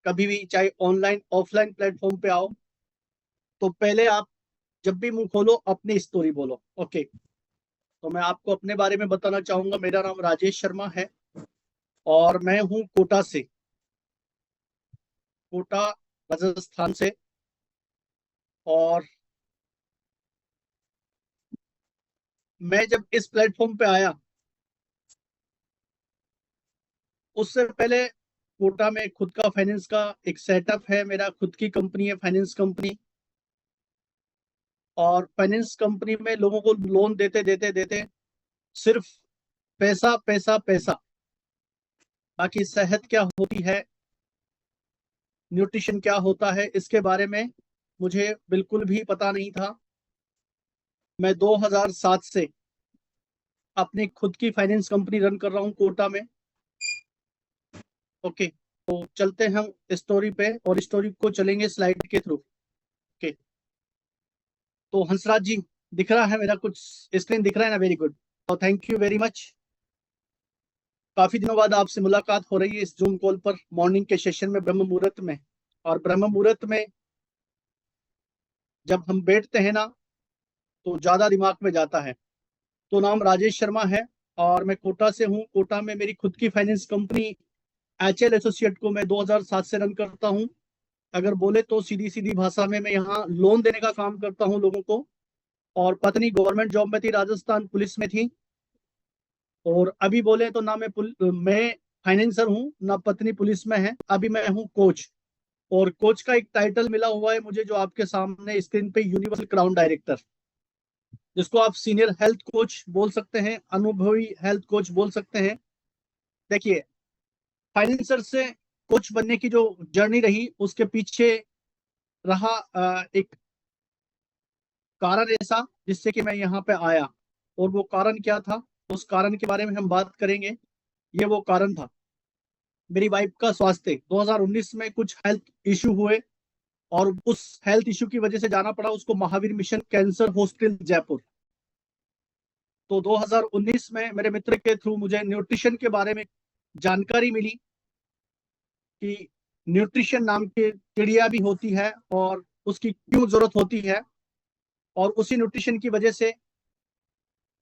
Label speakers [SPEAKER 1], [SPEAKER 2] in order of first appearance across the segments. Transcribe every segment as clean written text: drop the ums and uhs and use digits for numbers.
[SPEAKER 1] कभी भी, चाहे ऑनलाइन ऑफलाइन प्लेटफॉर्म पे आओ, तो पहले आप जब भी मुंह खोलो अपनी स्टोरी बोलो। ओके, तो मैं आपको अपने बारे में बताना चाहूंगा। मेरा नाम राजेश शर्मा है और मैं हूँ कोटा से, कोटा राजस्थान से। और मैं जब इस प्लेटफॉर्म पे आया, उससे पहले कोटा में खुद का फाइनेंस का एक सेटअप है। मेरा खुद की कंपनी है, फाइनेंस कंपनी। और फाइनेंस कंपनी में लोगों को लोन देते देते देते सिर्फ पैसा पैसा पैसा, बाकी सेहत क्या होती है, न्यूट्रिशन क्या होता है, इसके बारे में मुझे बिल्कुल भी पता नहीं था। मैं 2007 से अपनी खुद की फाइनेंस कंपनी रन कर रहा हूँ कोटा में। ओके, तो चलते हैं हम स्टोरी पे और स्टोरी को चलेंगे स्लाइड के थ्रू। ओके, तो हंसराज जी, दिख रहा है मेरा कुछ? स्क्रीन दिख रहा है ना? वेरी गुड, तो थैंक यू वेरी मच। काफी दिनों बाद आपसे मुलाकात हो रही है इस जूम कॉल पर, मॉर्निंग के सेशन में, ब्रह्म मुहूर्त में। और ब्रह्म मुहूर्त में जब हम बैठते हैं ना, तो ज्यादा दिमाग में जाता है। तो नाम राजेश शर्मा है और मैं कोटा से हूँ। कोटा में मेरी खुद की फाइनेंस कंपनी एचएल एसोसिएट को मैं 2007 से रन करता हूँ। अगर बोले तो सीधी सीधी भाषा में मैं यहाँ लोन देने का काम करता हूँ लोगों को। और पत्नी गवर्नमेंट जॉब में थी, राजस्थान पुलिस में थी। और अभी बोले तो ना मैं फाइनेंसर हूँ, ना पत्नी पुलिस में है। अभी मैं हूँ कोच। और कोच का एक टाइटल मिला हुआ है मुझे, जो आपके सामने स्क्रीन पे, यूनिवर्सल क्राउन डायरेक्टर, जिसको आप सीनियर हेल्थ कोच बोल सकते हैं, अनुभवी हेल्थ कोच बोल सकते हैं। देखिए, फाइनेंसर से कोच बनने की जो जर्नी रही, उसके पीछे रहा एक कारण ऐसा जिससे कि मैं यहाँ पे आया। और वो कारण क्या था, उस कारण के बारे में हम बात करेंगे। ये वो कारण था, मेरी वाइफ का स्वास्थ्य। 2019 में कुछ हेल्थ इशू हुए और उस हेल्थ इशू की वजह से जाना पड़ा उसको Mahavir mission cancer hospital Jaipur. तो 2019 में मेरे मित्र के थ्रू मुझे न्यूट्रिशन के बारे में जानकारी मिली कि न्यूट्रिशन नाम की चिड़िया भी होती है और उसकी क्यों जरूरत होती है। और उसी न्यूट्रिशन की वजह से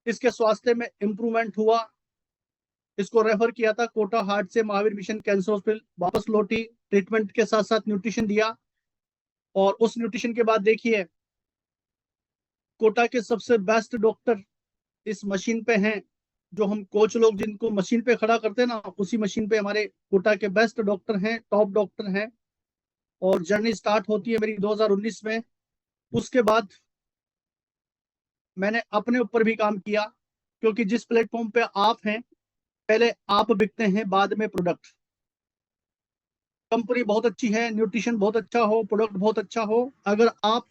[SPEAKER 1] इसके स्वास्थ्य में इंप्रूवमेंट हुआ। इसको रेफर किया था कोटा हार्ट से महावीर मिशन कैंसर हॉस्पिटल, वापस लौटी, ट्रीटमेंट के साथ साथ न्यूट्रिशन दिया। और उस न्यूट्रिशन के बाद देखिए, कोटा के सबसे बेस्ट डॉक्टर इस मशीन पे हैं। जो हम कोच लोग जिनको मशीन पे खड़ा करते हैं ना, उसी मशीन पे हमारे कोटा के बेस्ट डॉक्टर हैं, टॉप डॉक्टर हैं। और जर्नी स्टार्ट होती है मेरी 2019 में। उसके बाद मैंने अपने ऊपर भी काम किया, क्योंकि जिस प्लेटफॉर्म पे आप हैं, पहले आप बिकते हैं, बाद में प्रोडक्ट। कंपनी बहुत अच्छी है, न्यूट्रिशन बहुत अच्छा हो, प्रोडक्ट बहुत अच्छा हो, अगर आप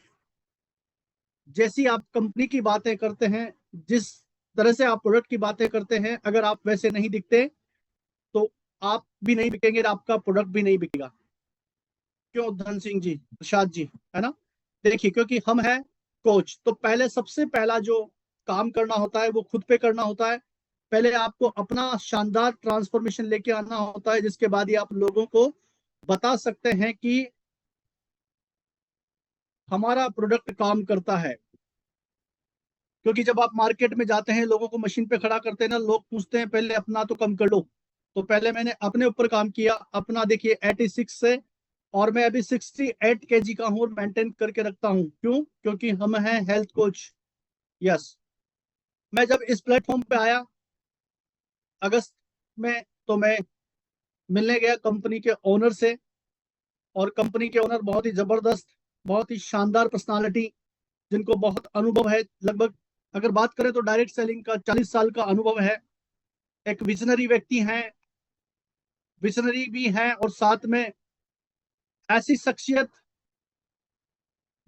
[SPEAKER 1] जैसी आप कंपनी की बातें करते हैं, जिस तरह से आप प्रोडक्ट की बातें करते हैं, अगर आप वैसे नहीं दिखते, तो आप भी नहीं बिकेंगे, आपका प्रोडक्ट भी नहीं बिकेगा। क्यों धन सिंह जी, प्रसाद जी, है ना? देखिए, क्योंकि हम हैं कोच, तो पहले सबसे पहला जो काम करना होता है वो खुद पे करना होता है। पहले आपको अपना शानदार ट्रांसफॉर्मेशन लेके आना होता है, जिसके बाद ही आप लोगों को बता सकते हैं कि हमारा प्रोडक्ट काम करता है। क्योंकि जब आप मार्केट में जाते हैं, लोगों को मशीन पे खड़ा करते हैं ना, लोग पूछते हैं पहले अपना तो कम कर लो। तो पहले मैंने अपने ऊपर काम किया। अपना देखिए 86 से, और मैं अभी 68 kg का हूँ और मेंटेन करके रखता हूँ। क्यों? क्योंकि हम हैं हेल्थ कोच। यस। मैं जब इस प्लेटफॉर्म पे आया अगस्त में, तो मैं मिलने गया कंपनी के ओनर से। और कंपनी के ओनर बहुत ही जबरदस्त, बहुत ही शानदार पर्सनालिटी, जिनको बहुत अनुभव है। लगभग अगर बात करें तो डायरेक्ट सेलिंग का 40 साल का अनुभव है। एक विजनरी व्यक्ति हैं, विजनरी भी हैं, और साथ में ऐसी शख्सियत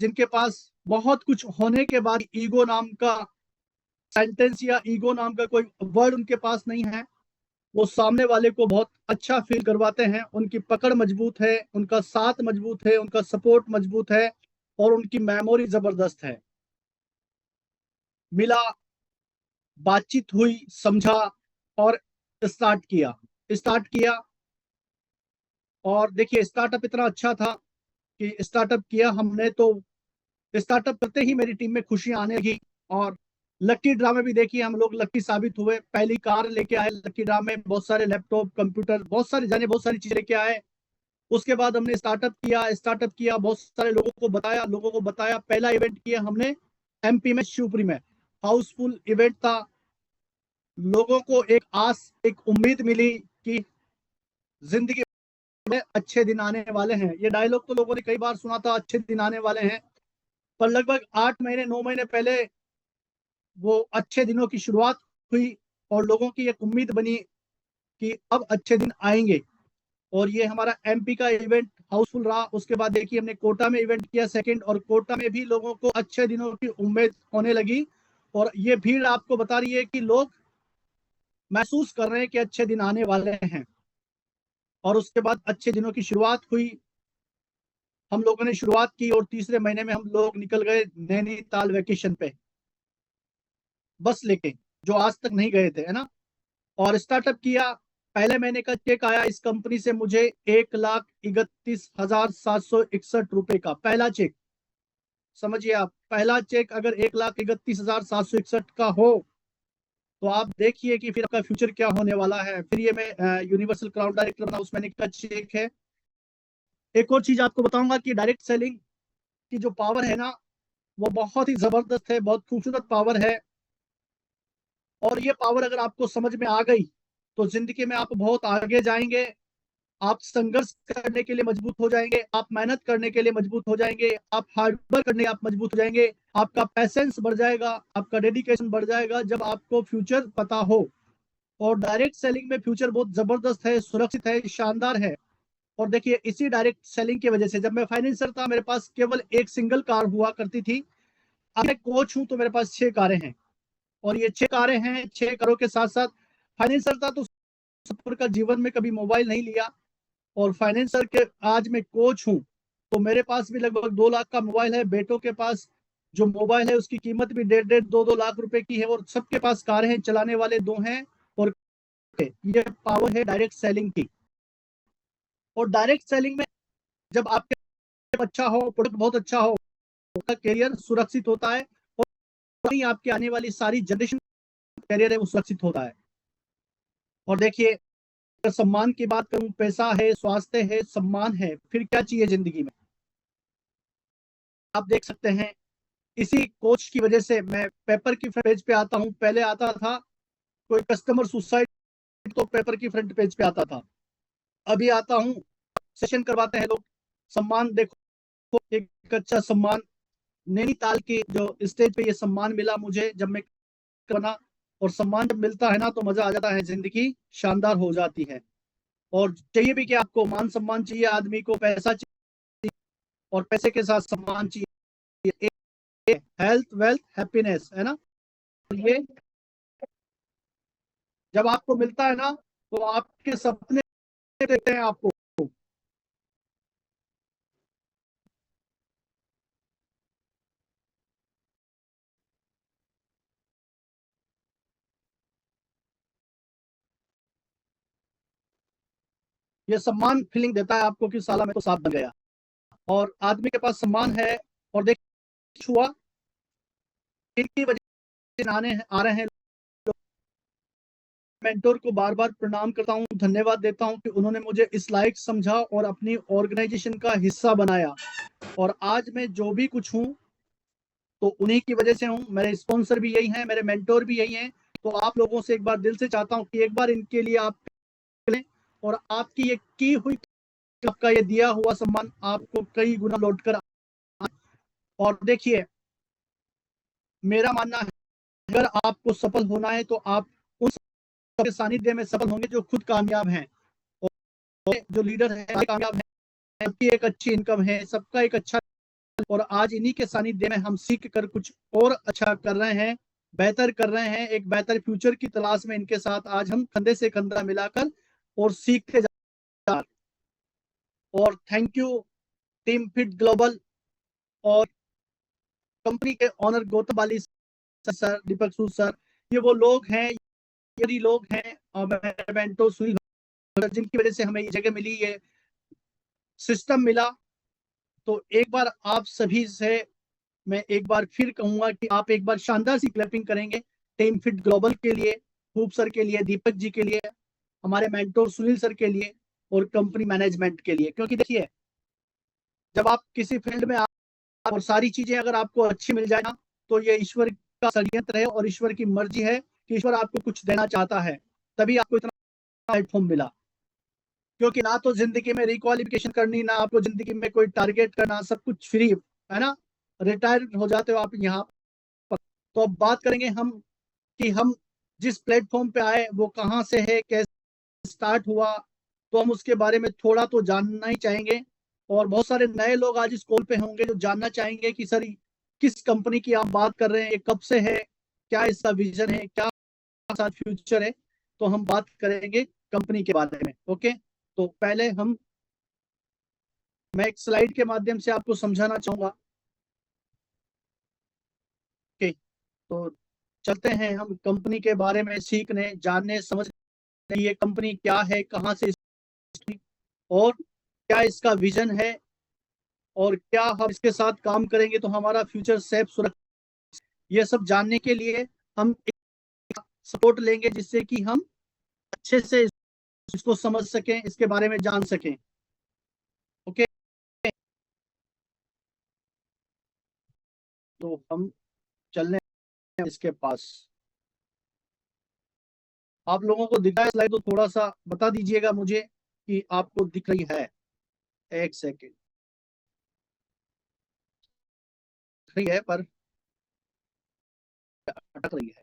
[SPEAKER 1] जिनके पास बहुत कुछ होने के बाद ईगो नाम का सेंटेंस या ईगो नाम का कोई वर्ड उनके पास नहीं है। वो सामने वाले को बहुत अच्छा फील करवाते हैं। उनकी पकड़ मजबूत है, उनका साथ मजबूत है, उनका सपोर्ट मजबूत है, और उनकी मेमोरी जबरदस्त है। मिला, बातचीत हुई, समझा, और स्टार्ट किया। और देखिए स्टार्टअप इतना अच्छा था कि स्टार्टअप किया हमने, तो स्टार्टअप करते ही मेरी टीम में खुशियां आने लगी। और लकी ड्रा में भी देखिए हम लोग लकी साबित हुए, पहली कार लेके आए लकी ड्रा में, बहुत सारे लैपटॉप कंप्यूटर बहुत सारे जाने बहुत सारी चीजें लेके आए। उसके बाद हमने स्टार्टअप किया, बहुत सारे लोगों को बताया। पहला इवेंट किया हमने एमपी में, शिवपुरी में, हाउसफुल इवेंट था। लोगों को एक आस, एक उम्मीद मिली कि जिंदगी में अच्छे दिन आने वाले हैं। ये डायलॉग तो लोगों ने कई बार सुना था, अच्छे दिन आने वाले हैं। पर लगभग 8 महीने 9 महीने पहले वो अच्छे दिनों की शुरुआत हुई और लोगों की एक उम्मीद बनी कि अब अच्छे दिन आएंगे। और ये हमारा एमपी का इवेंट हाउसफुल रहा। उसके बाद देखिए हमने कोटा में इवेंट किया सेकंड, और कोटा में भी लोगों को अच्छे दिनों की उम्मीद होने लगी। और ये भीड़ आपको बता रही है कि लोग महसूस कर रहे हैं कि अच्छे दिन आने वाले हैं। और उसके बाद अच्छे दिनों की शुरुआत हुई, हम लोगों ने शुरुआत की, और तीसरे महीने में हम लोग निकल गए नैनीताल वेकेशन पे बस लेके, जो आज तक नहीं गए थे, है ना। और स्टार्टअप किया। पहले महीने का चेक आया इस कंपनी से मुझे 1,31,761 रुपए का पहला चेक। समझिए आप, पहला चेक अगर 1,31,761 का हो, तो आप देखिए कि फिर आपका फ्यूचर क्या होने वाला है। फिर ये मैं यूनिवर्सल क्राउन डायरेक्टर बना, उस महीने का चेक है। एक और चीज आपको बताऊंगा कि डायरेक्ट सेलिंग की जो पावर है ना, वो बहुत ही जबरदस्त है, बहुत खूबसूरत पावर है। और ये पावर अगर आपको समझ में आ गई तो जिंदगी में आप बहुत आगे जाएंगे। आप संघर्ष करने के लिए मजबूत हो जाएंगे, आप मेहनत करने के लिए मजबूत हो जाएंगे, आप हार्ड वर्क करने आप मजबूत हो जाएंगे, आपका पैसेंस बढ़ जाएगा, आपका डेडिकेशन बढ़ जाएगा जब आपको फ्यूचर पता हो। और डायरेक्ट सेलिंग में फ्यूचर बहुत जबरदस्त है, सुरक्षित है, शानदार है। और देखिए इसी डायरेक्ट सेलिंग की वजह से, जब मैं फाइनेंसर था मेरे पास केवल एक सिंगल कार हुआ करती थी। अब मैं कोच हूं तो मेरे पास 6 कारें हैं। और ये 6 कारें हैं, 6 कारों के साथ साथ फाइनेंसर था तो सफर का जीवन में कभी मोबाइल नहीं लिया। और फाइनेंसर के आज मैं कोच हूँ, तो मेरे पास भी लगभग 2 लाख का मोबाइल है। बेटों के पास जो मोबाइल है उसकी कीमत भी 1.5 2 लाख रुपए की है। और सबके पास कारें हैं, चलाने वाले 2 हैं। और ये पावर है डायरेक्ट सेलिंग की। और डायरेक्ट सेलिंग में जब आपके अच्छा हो, प्रोडक्ट बहुत अच्छा हो, आपका करियर सुरक्षित होता है। और वहीं आपके आने वाली सारी जनरेशन करियर है वो सुरक्षित होता है। और देखिए अगर सम्मान की बात करूं, पैसा है, स्वास्थ्य है, सम्मान है, फिर क्या चाहिए जिंदगी में। आप देख सकते हैं इसी कोच की वजह से मैं पेपर की फ्रंट पेज पे आता हूं। पहले आता था कोई कस्टमर सुसाइड तो पेपर की फ्रंट पेज पे आता था। अभी आता हूं, सेशन करवाते हैं लोग, सम्मान देखो, एक अच्छा सम्मान। नैनीताल की जो स्टेज पे ये सम्मान मिला मुझे जब मैं बना। और सम्मान जब मिलता है ना तो मजा आ जाता है, जिंदगी शानदार हो जाती है। और चाहिए भी कि आपको मान सम्मान चाहिए, आदमी को पैसा चाहिए, और पैसे के साथ सम्मान चाहिए, हेल्थ वेल्थ हैप्पीनेस, है ना। ये जब आपको मिलता है ना तो आपके सपने देते हैं आपको। ये सम्मान फीलिंग देता है आपको कि साला मैं तो साथ बन गया। और आदमी के पास सम्मान है। और देख हुआ इनकी वजह से आने आ रहे हैं। मेंटोर को बार बार प्रणाम करता हूँ, धन्यवाद देता हूँ कि उन्होंने मुझे इस लायक समझा और अपनी ऑर्गेनाइजेशन का हिस्सा बनाया। और आज मैं जो भी कुछ हूँ तो उन्हीं की वजह से हूँ। मेरे स्पॉन्सर भी यही हैं, मेरे मेंटोर भी यही हैं। तो आप लोगों से एक बार दिल से चाहता हूँ कि एक बार इनके लिए आप करें, और आपकी ये की हुई, आपका ये दिया हुआ सम्मान आपको कई गुना लौट कर। और देखिए मेरा मानना है अगर आपको सफल होना है तो आप उन सबके सानिध्य में सफल होंगे जो खुद कामयाब हैं। और जो लीडर है कामयाब है, सबकी एक अच्छी इनकम है, सबका एक अच्छा। और आज इन्हीं के सानिध्य में हम सीख कर कुछ और अच्छा कर रहे हैं, बेहतर कर रहे हैं। एक बेहतर फ्यूचर की तलाश में इनके साथ आज हम कंधे से कंधा मिलाकर और सीखते जा रहे हैं। और thank you team fit global और कंपनी के ऑनर गौतम बाली सर, दीपक सूद सर। ये वो लोग हैं, यदि लोग हैं, और मेरे मेंटोर सुनील, जिनकी वजह से हमें ये जगह मिली है। सिस्टम मिला। तो एक बार आप सभी से मैं एक बार फिर कहूंगा कि आप एक बार शानदार सी क्लैपिंग करेंगे टीम फिट ग्लोबल के लिए, खूब सर के लिए, दीपक जी के लिए, हमारे मेंटोर सुनील सर के लिए और कंपनी मैनेजमेंट के लिए। क्योंकि देखिए, जब आप किसी फील्ड में और सारी चीजें अगर आपको अच्छी मिल जाए ना, तो ये ईश्वर का षड्यंत्र है और ईश्वर की मर्जी है कि ईश्वर आपको कुछ देना चाहता है, तभी आपको इतना प्लेटफॉर्म मिला। क्योंकि ना तो जिंदगी में रिक्वालिफिकेशन करनी, ना आपको जिंदगी में कोई टारगेट करना, सब कुछ फ्री है ना। रिटायर हो जाते हो आप यहाँ पर। तो अब बात करेंगे हम कि हम जिस प्लेटफॉर्म पे आए वो कहाँ से है, कैसे स्टार्ट हुआ, तो हम उसके बारे में थोड़ा तो जानना ही चाहेंगे। और बहुत सारे नए लोग आज इस कॉल पे होंगे जो जानना चाहेंगे कि सर किस कंपनी की आप बात कर रहे हैं, ये कब से है, क्या इसका विजन है, क्या साथ फ्यूचर है। तो हम बात करेंगे कंपनी के बारे में। ओके, तो पहले मैं एक स्लाइड के माध्यम से आपको समझाना चाहूंगा। ओके, तो चलते हैं हम कंपनी के बारे में सीखने, जानने, समझने ये कंपनी क्या है, कहाँ से और क्या इसका विजन है, और क्या हम इसके साथ काम करेंगे तो हमारा फ्यूचर सेफ सुरक्षित। ये सब जानने के लिए हम सपोर्ट लेंगे जिससे कि हम अच्छे से इसको समझ सकें, इसके बारे में जान सकें। ओके, तो हम चलने इसके पास। आप लोगों को दिख रहा है स्लाइड, तो थोड़ा सा बता दीजिएगा मुझे कि आपको दिख रही है। एक सेकेंड, दिख रही है पर अटक रही है।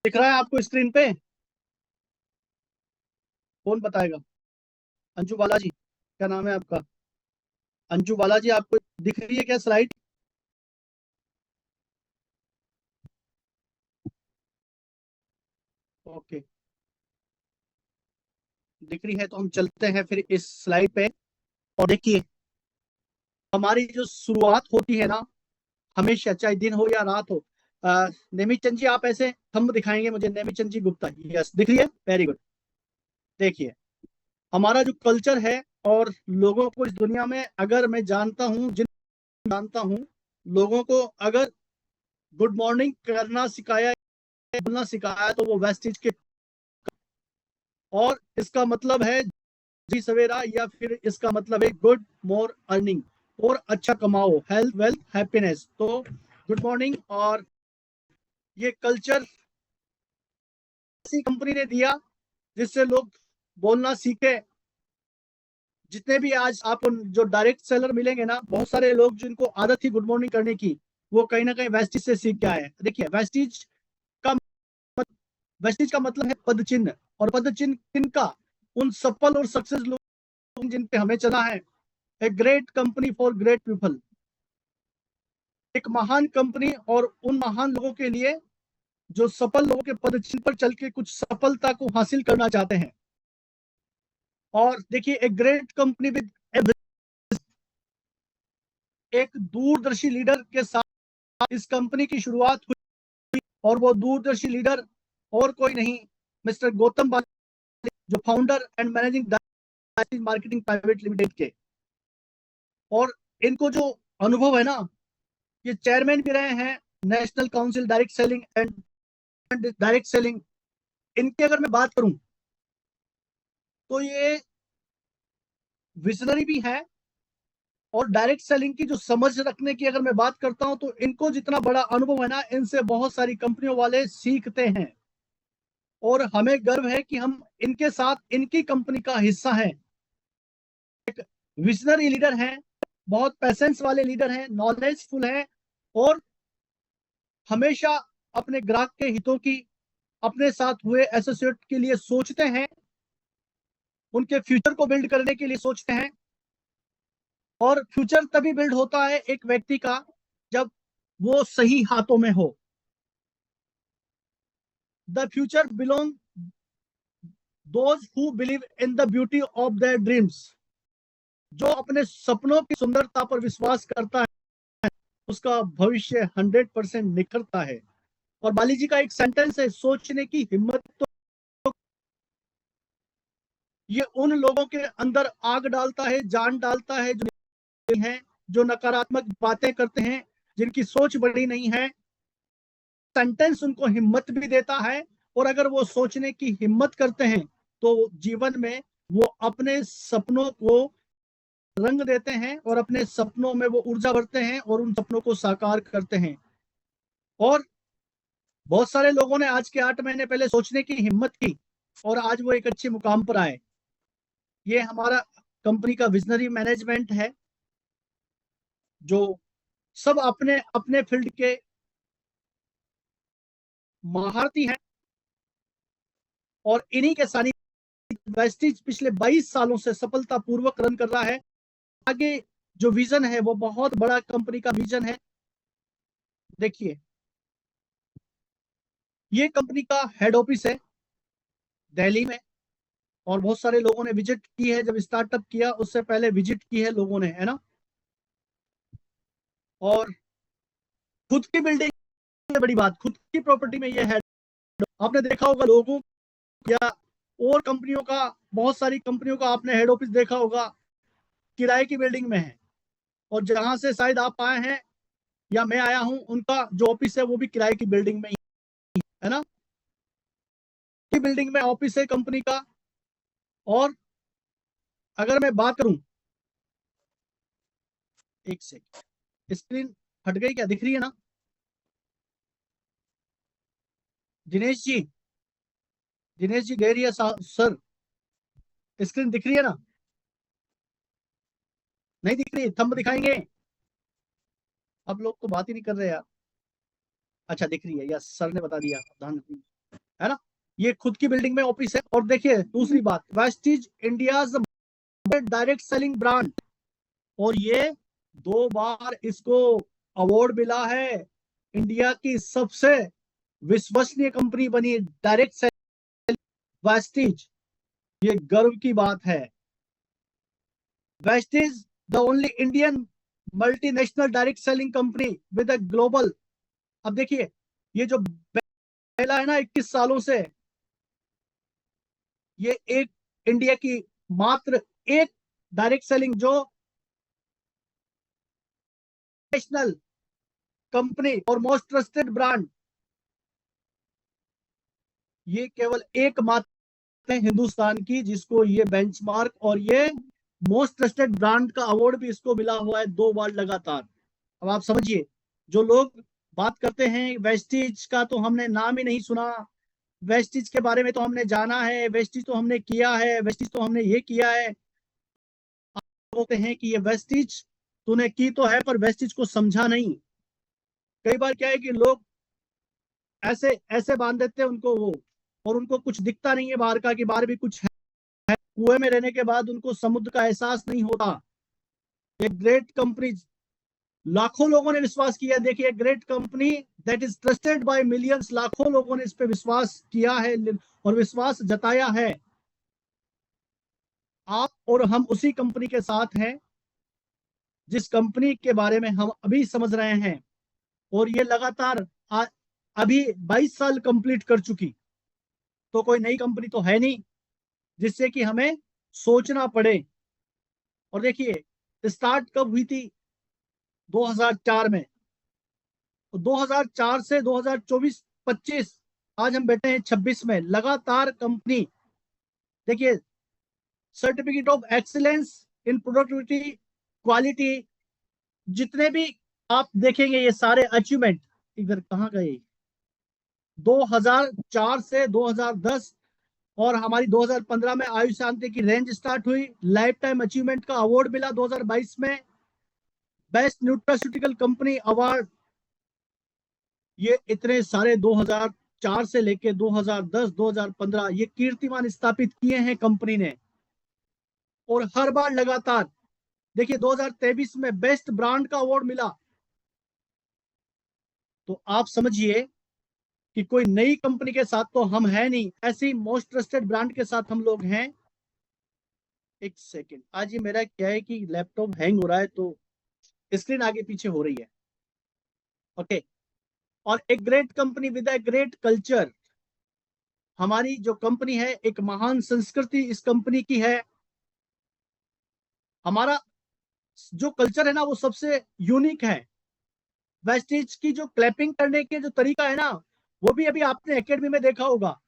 [SPEAKER 1] दिख रहा है आपको स्क्रीन पे? कौन बताएगा? अंजू बालाजी, क्या नाम है आपका? अंजू बालाजी, आपको दिख रही है क्या स्लाइड? ओके, दिख रही है तो हम चलते हैं फिर इस स्लाइड पे। और देखिए, हमारी जो शुरुआत होती है ना, हमेशा चाहे दिन हो या रात हो। नेमीचंद जी, आप ऐसे थंब दिखाएंगे मुझे। नेमीचंद जी गुप्ता, यस, दिख रही है, वेरी गुड। देखिए, हमारा जो कल्चर है और लोगों को इस दुनिया में, अगर मैं जानता हूं, जिन जानता हूं, लोगों को अगर गुड मॉर्निंग करना सिखाया, बोलना सिखाया, तो वो वेस्टिज के। और इसका मतलब है जी सवेरा, या फिर इसका मतलब है गुड मोर अर्निंग, और अच्छा कमाओ, हेल्थ वेल्थ हैप्पीनेस। तो गुड मॉर्निंग, और ये कल्चर ऐसी कंपनी ने दिया जिससे लोग बोलना सीखे। जितने भी आज आपको जो डायरेक्ट सेलर मिलेंगे ना, बहुत सारे लोग जिनको आदत थी गुड मॉर्निंग करने की, वो कहीं ना कहीं वेस्टिज से सीख के आए हैं। देखिए, का वेस्टिज का मतलब है पद चिन्ह, और पद चिन्ह किनका? उन सफल और सक्सेस लोग जिन पे हमें चला है। A great company for great people, एक महान कंपनी और उन महान लोगों के लिए जो सफल लोगों के पद चिन्ह पर चल के कुछ सफलता को हासिल करना चाहते हैं। और देखिए, एक ग्रेट कंपनी विद एक दूरदर्शी लीडर के साथ इस कंपनी की शुरुआत हुई। और वो दूरदर्शी लीडर और कोई नहीं, मिस्टर गौतम बाली, जो founder and managing director marketing private limited के। और इनको जो अनुभव है ना, ये चेयरमैन भी रहे हैं national council direct selling and direct selling. इनकी अगर मैं बात करूं तो ये विजनरी भी है। और डायरेक्ट सेलिंग की जो समझ रखने की अगर मैं बात करता हूं, तो इनको जितना बड़ा अनुभव है ना, इनसे बहुत सारी कंपनियों वाले सीखते हैं। और हमें गर्व है कि हम इनके साथ इनकी कंपनी का हिस्सा हैं। एक विजनरी लीडर हैं, बहुत पैसेंस वाले लीडर हैं, नॉलेजफुल हैं, और हमेशा अपने ग्राहक के हितों की, अपने साथ हुए एसोसिएट के लिए सोचते हैं, उनके फ्यूचर को बिल्ड करने के लिए सोचते हैं। और फ्यूचर तभी बिल्ड होता है एक व्यक्ति का जब वो सही हाथों में हो। The future belong those who believe in the beauty of their dreams. जो अपने सपनों की सुंदरता पर विश्वास करता है, उसका भविष्य 100% निखरता है। और बाली जी का एक सेंटेंस है, सोचने की हिम्मत तो ये उन लोगों के अंदर आग डालता है, जान डालता है, जो नकारात्मक बातें करते हैं, जिनकी सोच बड़ी नहीं है। सेंटेंस उनको हिम्मत भी देता है, और अगर वो सोचने की हिम्मत करते हैं तो जीवन में वो अपने सपनों को रंग देते हैं और अपने सपनों में वो ऊर्जा भरते हैं और उन सपनों को साकार करते हैं। और बहुत सारे लोगों ने आज के 8 महीने पहले सोचने की हिम्मत की और आज वो एक अच्छे मुकाम पर आए। ये हमारा कंपनी का विजनरी मैनेजमेंट है, जो सब अपने अपने फील्ड के महारथी हैं, और इन्हीं के सानिध्य वेस्टिज पिछले 22 सालों से सफलतापूर्वक रन कर रहा है। आगे जो विजन है वो बहुत बड़ा कंपनी का विजन है। देखिए, ये कंपनी का हेड ऑफिस है दिल्ली में, और बहुत सारे लोगों ने विजिट की है। जब स्टार्टअप किया उससे पहले विजिट की है लोगों ने, है ना। और खुद की बिल्डिंग, बड़ी बात, खुद की प्रॉपर्टी में ये है। आपने देखा होगा लोगों या और कंपनियों का, बहुत सारी कंपनियों का आपने हेड ऑफिस देखा होगा किराए की बिल्डिंग में है, और जहां से शायद आप आए हैं या मैं आया हूं, उनका जो ऑफिस है वो भी किराए की बिल्डिंग में ही है ना। की बिल्डिंग में ऑफिस है कंपनी का। और अगर मैं बात करूं, एक सेकंड, स्क्रीन हट गई क्या, दिख रही है ना दिनेश जी? दिनेश जी दे रही है सर, स्क्रीन दिख रही है ना? नहीं दिख रही, थंब दिखाएंगे। अब लोग तो बात ही नहीं कर रहे यार। अच्छा दिख रही है, यस, सर ने बता दिया, ध्यान रखिए, है ना। ये खुद की बिल्डिंग में ऑफिस है। और देखिए दूसरी बात, Vestige India direct selling brand, और ये 2 बार इसको अवार्ड मिला है, इंडिया की सबसे विश्वसनीय कंपनी बनी डायरेक्ट सेलिंग वेस्टिज। ये गर्व की बात है। Vestige the only Indian multinational direct selling company with a global. अब देखिए, ये जो पहला है ना 21 सालों से, ये एक इंडिया की मात्र एक डायरेक्ट सेलिंग जो नेशनल कंपनी और मोस्ट ट्रस्टेड ब्रांड, ये केवल एक मात्र है हिंदुस्तान की जिसको ये बेंचमार्क और ये मोस्ट ट्रस्टेड ब्रांड का अवार्ड भी इसको मिला हुआ है 2 बार लगातार। अब आप समझिए, जो लोग बात करते हैं वेस्टिज का तो हमने नाम ही नहीं सुना, वेस्टिज के बारे में तो हमने जाना है, वेस्टिज तो हमने किया है, वेस्टिज तो हमने ये किया है, बोलते हैं कि ये वेस्टिज तूने की तो है पर वेस्टिज को समझा नहीं। कई बार क्या है कि लोग ऐसे ऐसे बांध देते हैं उनको वो, और उनको कुछ दिखता नहीं है बाहर का कि बाहर भी कुछ है। कुएं में रहने के बाद उनको समुद्र का एहसास नहीं होता। एक ग्रेट कंपनी, लाखों लोगों ने विश्वास किया। देखिए, great company that is trusted by millions, लाखों लोगों ने इस पे विश्वास किया है और विश्वास जताया है। आप और हम उसी कंपनी के साथ हैं जिस कंपनी के बारे में हम अभी समझ रहे हैं, और ये लगातार अभी 22 साल कंप्लीट कर चुकी। तो कोई नई कंपनी तो है नहीं जिससे कि हमें सोचना पड़े। और देखिए स्टार्ट कब हुई थी, 2004 में। तो 2004 से 2024-25, आज हम बैठे हैं 26 में, लगातार कंपनी, देखिए, certificate of excellence in productivity, quality, जितने भी आप देखेंगे ये सारे अचीवमेंट, इधर कहाँ गए, 2004 से 2010, और हमारी 2015 में आयुष शांति की रेंज स्टार्ट हुई, लाइफ टाइम अचीवमेंट का अवार्ड मिला 2022 में, बेस्ट न्यूट्रास्यूटिकल कंपनी अवार्ड। ये इतने सारे 2004 से लेके 2010 2015 ये कीर्तिमान स्थापित किए हैं कंपनी ने। और हर बार लगातार, देखिए 2023 में बेस्ट ब्रांड का अवार्ड मिला। तो आप समझिए कि कोई नई कंपनी के साथ तो हम है नहीं, ऐसी मोस्ट ट्रस्टेड ब्रांड के साथ हम लोग हैं। एक सेकेंड, आज ये मेरा क्या है कि लैपटॉप हैंग हो रहा है, तो स्क्रीन आगे पीछे हो रही है। ओके। और एक great company with a great culture. हमारी जो कंपनी है एक महान संस्कृति इस कंपनी की है। हमारा जो कल्चर है ना वो सबसे यूनिक है। वेस्टिज की जो क्लैपिंग करने के जो तरीका है ना वो भी अभी आपने एकेडमी में देखा होगा।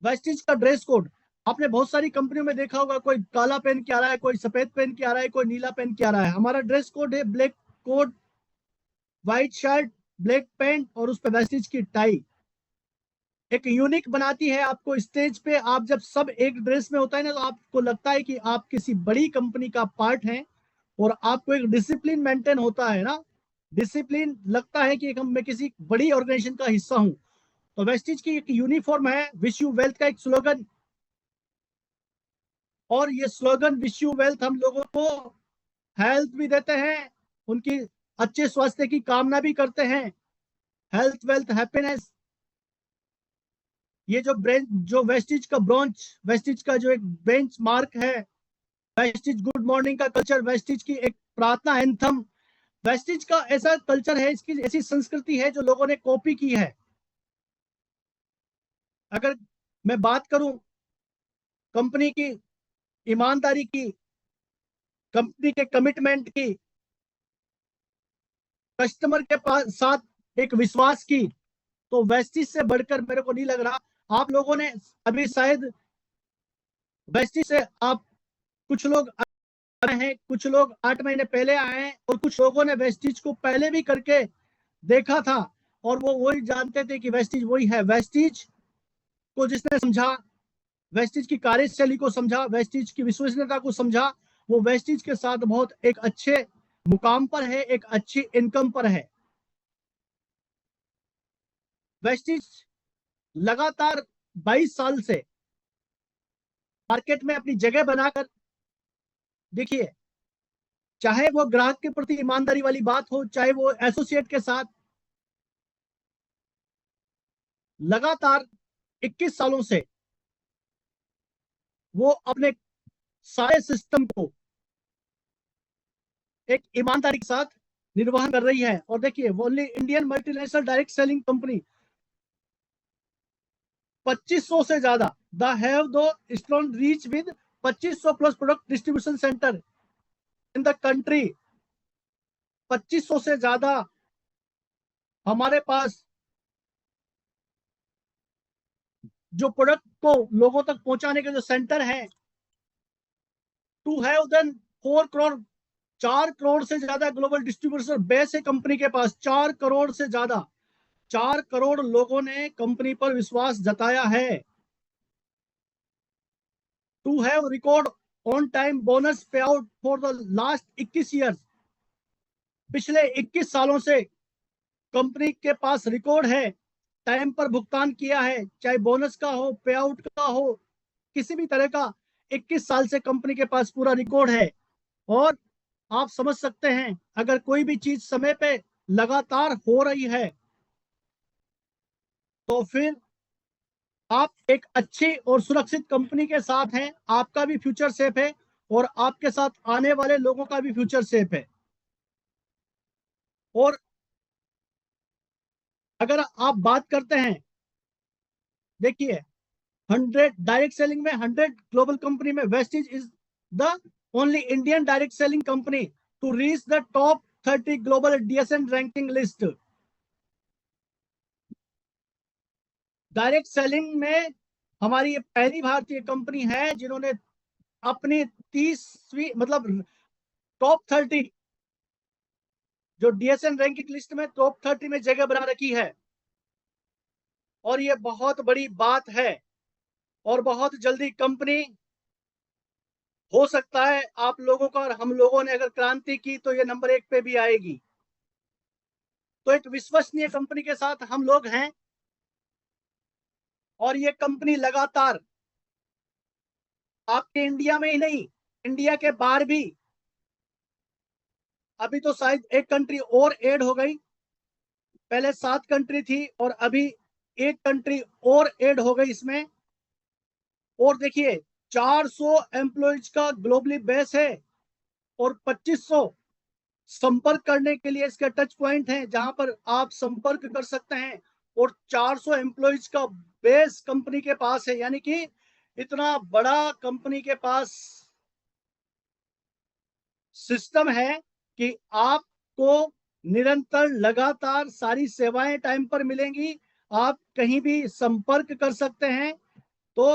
[SPEAKER 1] वेस्टिज का ड्रेस कोड आपने बहुत सारी कंपनियों में देखा होगा, कोई काला पहन के आ रहा है, कोई सफेद पहन के आ रहा है, कोई नीला पहन के आ रहा है। हमारा ड्रेस कोड है black coat, white shirt, black pant और उस पर वेस्टिज की टाई। एक यूनिक बनाती है आपको। स्टेज पे आप जब सब एक ड्रेस में होता है ना तो आपको लगता है कि आप किसी बड़ी कंपनी का पार्ट हैं और आपको एक डिसिप्लिन मेंटेन होता है ना, डिसिप्लिन लगता है कि मैं किसी बड़ी ऑर्गेनाइजेशन का हिस्सा हूं। तो वेस्टिज की एक यूनिफॉर्म है विश यू वेल्थ का एक स्लोगन, और ये स्लोगन विश यू वेल्थ हम लोगों को हेल्थ भी देते हैं, उनकी अच्छे स्वास्थ्य की कामना भी करते हैं। Health wealth happiness. ये जो वेस्टिज का ब्रॉन्च, वेस्टिज का जो एक बेंच मार्क है, वेस्टिज गुड मॉर्निंग का कल्चर, वेस्टिज की एक प्रार्थना एंथम, वेस्टिज का ऐसा कल्चर है, इसकी ऐसी संस्कृति है जो लोगों ने कॉपी की है। अगर मैं बात करूं कंपनी की ईमानदारी की, कंपनी के कमिटमेंट की, कस्टमर के पास साथ एक विश्वास की, तो वेस्टिज से बढ़कर मेरे को नहीं लग रहा। आप लोगों ने अभी शायद वेस्टिज से आप कुछ लोग आए हैं, कुछ लोग 8 महीने पहले आए हैं और कुछ लोगों ने वेस्टिज को पहले भी करके देखा था और वो वही जानते थे कि वेस्टिज वही है। वेस्टिज को जिसने समझा, वेस्टिज की कार्यशैली को समझा, वेस्टिज की विश्वसनीयता को समझा, वो वेस्टिज के साथ बहुत एक अच्छे मुकाम पर है, एक अच्छी इनकम पर है। वेस्टिज लगातार 22 साल से मार्केट में अपनी जगह बनाकर, देखिए, चाहे वो ग्राहक के प्रति ईमानदारी वाली बात हो, चाहे वो एसोसिएट के साथ, लगातार 21 सालों से वो अपने सारे सिस्टम को एक ईमानदारी के साथ निर्वहन कर रही है। और देखिए वो only Indian multinational direct selling company, 2500 से ज्यादा द हैव दो strong reach with 2500 plus product distribution centre in the country. 2500 से ज्यादा हमारे पास जो प्रोडक्ट को लोगों तक पहुंचाने के जो सेंटर है, to have then 4 crore, 4 crore से ज्यादा ग्लोबल डिस्ट्रीब्यूटर बेस है कंपनी के पास। 4 करोड़ से ज्यादा, 4 करोड़ लोगों ने कंपनी पर विश्वास जताया है। To have record on time bonus pay out for the last 21 years. पिछले 21 सालों से कंपनी के पास रिकॉर्ड है, टाइम पर भुगतान किया है, चाहे बोनस का हो, पे आउट का हो, किसी भी तरह का। 21 साल से कंपनी के पास पूरा रिकॉर्ड है। और आप समझ सकते हैं अगर कोई भी चीज समय पे लगातार हो रही है तो फिर आप एक अच्छी और सुरक्षित कंपनी के साथ हैं, आपका भी फ्यूचर सेफ है और आपके साथ आने वाले लोगों का भी फ्यूचर सेफ है। और अगर आप बात करते हैं, देखिए, 100 डायरेक्ट सेलिंग में, 100 ग्लोबल कंपनी में Vestige is the only Indian direct selling company to reach the top 30 global DSN ranking list. Direct selling में हमारी ये पहली भारतीय कंपनी है जिन्होंने अपनी 30वीं मतलब टॉप 30 जो डीएसएन रैंकिंग लिस्ट में टॉप 30 में जगह बना रखी है। और ये बहुत बड़ी बात है और बहुत जल्दी कंपनी, हो सकता है आप लोगों का और हम लोगों ने अगर क्रांति की तो ये नंबर 1 पे भी आएगी। तो एक विश्वसनीय कंपनी के साथ हम लोग हैं और ये कंपनी लगातार आपके इंडिया में ही नहीं, इंडिया के बाहर भी, अभी तो शायद एक कंट्री और ऐड हो गई, पहले 7 कंट्री थी और अभी एक कंट्री और ऐड हो गई इसमें। और देखिए 400 एम्प्लॉयज का ग्लोबली बेस है और 2500 संपर्क करने के लिए इसके टच पॉइंट हैं जहां पर आप संपर्क कर सकते हैं। और 400 एम्प्लॉइज का बेस कंपनी के पास है, यानी कि इतना बड़ा कंपनी के पास सिस्टम है कि आपको निरंतर लगातार सारी सेवाएं टाइम पर मिलेंगी। आप कहीं भी संपर्क कर सकते हैं। तो